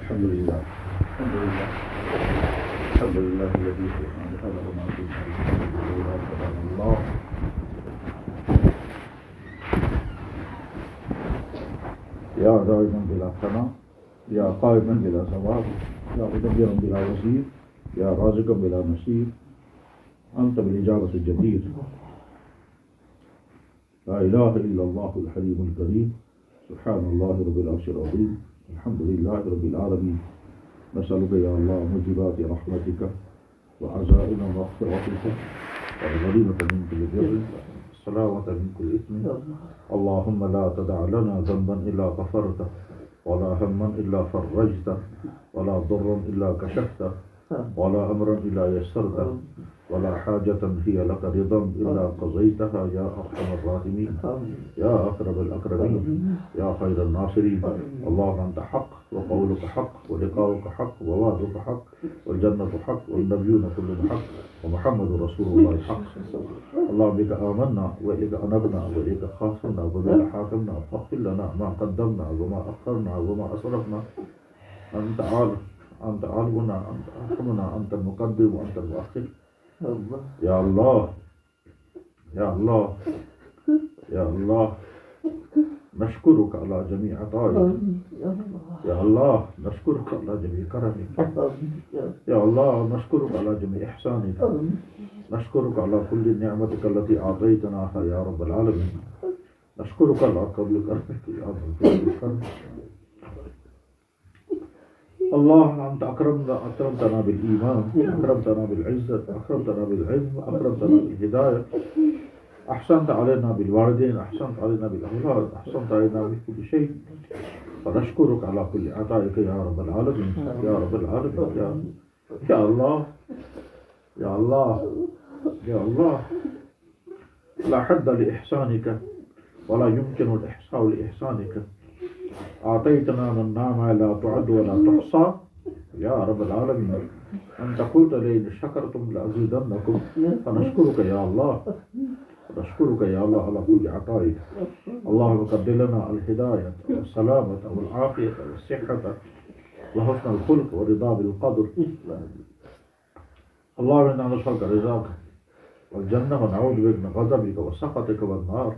الحمد لله الحمد لله الحمد لله الذي خلق ما في سبحان الله يا دائما بلا ثناء يا قائما بلا ثواب يا مدبرا بلا وزير يا رازقا بلا نصير أنت بالإجابة الجدير لا إله إلا الله الحليم الكريم سبحان الله رب العرش العظيم الحمد لله رب العالمين نسألك يا الله موجبات رحمتك وعزائم مغفرتك والغنيمة من كل بر السلامة من كل إثم اللهم لا تدع لنا ذنبا إلا غفرته ولا هما إلا فرجته ولا ضرا إلا كشفته ولا أمرا إلا يسرته ولا حاجة هي لك رضا إلا قضيتها يا أرحم الراحمين يا أكرم الأكرمين يا خير الناصرين اللهم أنت حق وقولك حق ولقاؤك حق ووعدك حق والجنة حق والنبيون كلهم حق ومحمد رسول الله حق اللهم بك آمنا وإليك أنبنا وإليك خاصمنا وبك حاكمنا فاغفر لنا ما قدمنا وما أخرنا وما أسرفنا أنت عالم أنت عالمنا أنت أرحمنا أنت المقدم وأنت المؤخر يا الله يا الله يا الله نشكرك على جميع عطائك يا الله نشكرك على جميع كرمك يا الله نشكرك على جميع إحسانك نشكرك على كل نعمتك التي أعطيتناها يا رب العالمين نشكرك على قبل كرمك يا رب العالمين اللهم أنت أكرمتنا بالإيمان أكرمتنا بالعزة أكرمتنا بالعلم أكرمتنا بالهداية أحسنت علينا بالوالدين أحسنت علينا بالأولاد أحسنت علينا بكل شيء فنشكرك على كل عطائك يا رب العالمين يا رب العالمين يا الله يا الله يا الله لا حد لإحسانك ولا يمكن الإحصاء لإحسانك أعطيتنا من نعمة لا تعد ولا تحصى يا رب العالمين أنت قلت لئن شكرتم لأزيدنكم فنشكرك يا الله نشكرك يا الله على كل عطائك اللهم قدر لنا الهداية والسلامة والعافية والصحة وحسن الخلق والرضا بالقدر اللهم إنا نسألك رضاك والجنة ونعوذ بك من غضبك وسخطك والنار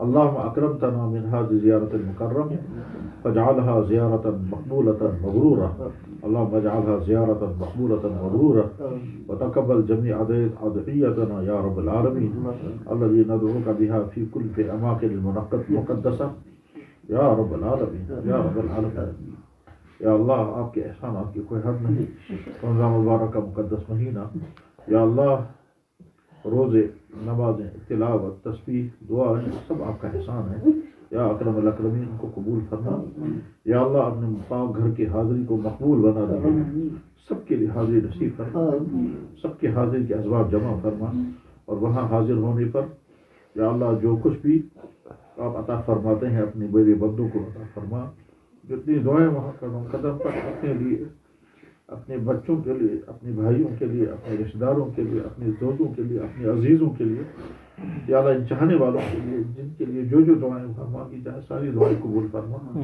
اللهم أكرمتنا من هذه زيارة المكرم فاجعلها زيارة مقبولة مبرورة اللهم اجعلها زيارة مقبولة مبرورة وتقبل جميع أدعيتنا يا رب العالمين الذي ندعوك بها في أماكن المقدسة يا رب العالمين يا رب العالمين یا اللہ آپ کے احسانات کی کوئی حد نہیں رمضان مبارک کا مقدس مہینہ یا اللہ روزے نمازیں تلاوت تسبیح دعائیں سب آپ کا احسان ہے یا اکرم الاکرمین کو قبول فرما یا اللہ اپنے پاک گھر کی حاضری کو مقبول بنا دے سب کے لیے حاضری نصیب فرما سب کی حاضری کے اسباب جمع فرما اور وہاں حاضر ہونے پر یا اللہ جو کچھ بھی آپ عطا فرماتے ہیں اپنے میرے بندوں کو عطا فرما جتنی دعائیں وہاں قدم قدم پر اپنے لیے اپنے بچوں کے لیے اپنے بھائیوں کے لیے اپنے رشتہ داروں کے لیے اپنے دوستوں کے لیے اپنے عزیزوں کے لیے یا اللہ ان چاہنے والوں کے لیے جن کے لیے جو دعائیں فرما کی جائے ساری دعائیں قبول فرما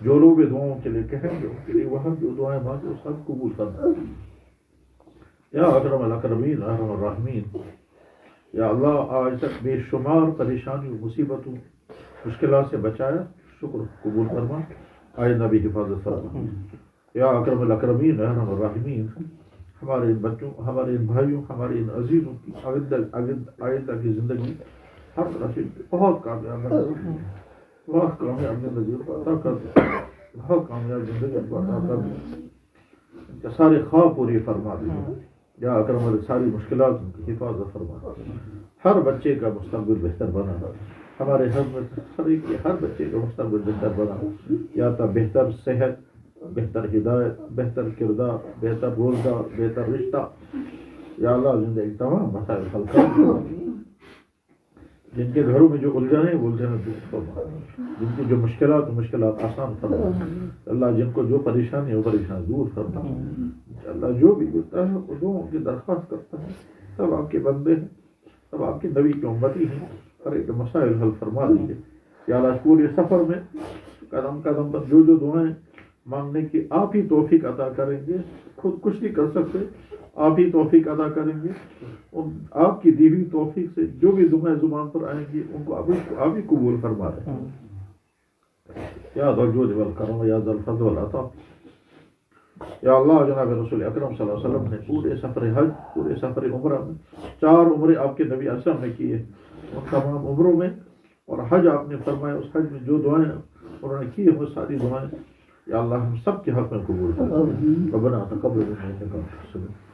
جو لوگ بھی دعاؤں کے لیے کہیں گے ان کے لیے وہاں جو دعائیں مانگے سب قبول فرما یا اکرم الاکرمین ارحم الراحمین یا اللہ آج تک بے شمار پریشانیوں مصیبتوں مشکلات سے بچایا شکر قبول فرما آئندہ بھی حفاظت فرما یا اکرم الاکرمین ارحم الراحمین ہمارے ان بچوں ہمارے ان بھائیوں ہمارے ان عزیزوں کی آئندہ کی زندگی ہر طرح سے بہت کامیاب ہے بہت کامیاب زندگی عطا کر دے بہت کامیاب زندگی عطا کر دے ان کے سارے خواب پورے فرما دے یا اکرم ساری مشکلات ان کی حفاظت فرما ہر بچے کا مستقبل بہتر بنا ہمارے ہر بچے کا مستقبل بہتر بنا یا تو بہتر صحت بہتر ہدایت بہتر کردار بہتر روزگار بہتر رشتہ یا اللہ زندگی تمام مسائل حل کر جن کے گھروں میں جو الجھنیں وہ الجھنیں دور فرما جن کی جو مشکلات آسان فرما اللہ جن کو جو پریشانی ہے وہ پریشانی دور فرما اللہ جو بھی ہوتا ہے وہ دعاؤں کی درخواست کرتا ہے سب آپ کے بندے ہیں سب آپ کے نبی کی امتی ہیں ہر ایک مسائل حل فرما دیجیے یا اللہ پورے سفر میں قدم قدم پر جو دعائیں مانگنے کی آپ ہی توفیق عطا کریں گے، خود کچھ نہیں کر سکتے، آپ ہی توفیق عطا کریں گے. آپ کی دی ہوئی توفیق سے جو بھی دعائیں زبان پر آئیں گی ان کو آپ ہی قبول فرما رہے ہیں. یا ذا الجود والکرم یا ذا الفضل والعطا. یا اللہ جناب رسول اکرم صلی اللہ علیہ وسلم نے پورے سفر حج، پورے سفر عمرہ میں 4 عمرے آپ کے نبی اسلم نے کیے، ان تمام عمروں میں اور حج آپ نے فرمایا، اس حج میں جو دعائیں انہوں نے کی وہ ساری دعائیں یا اللہ ہم سب کے حق میں قبول کریں. ربنا تقبل منا انک انت السمیع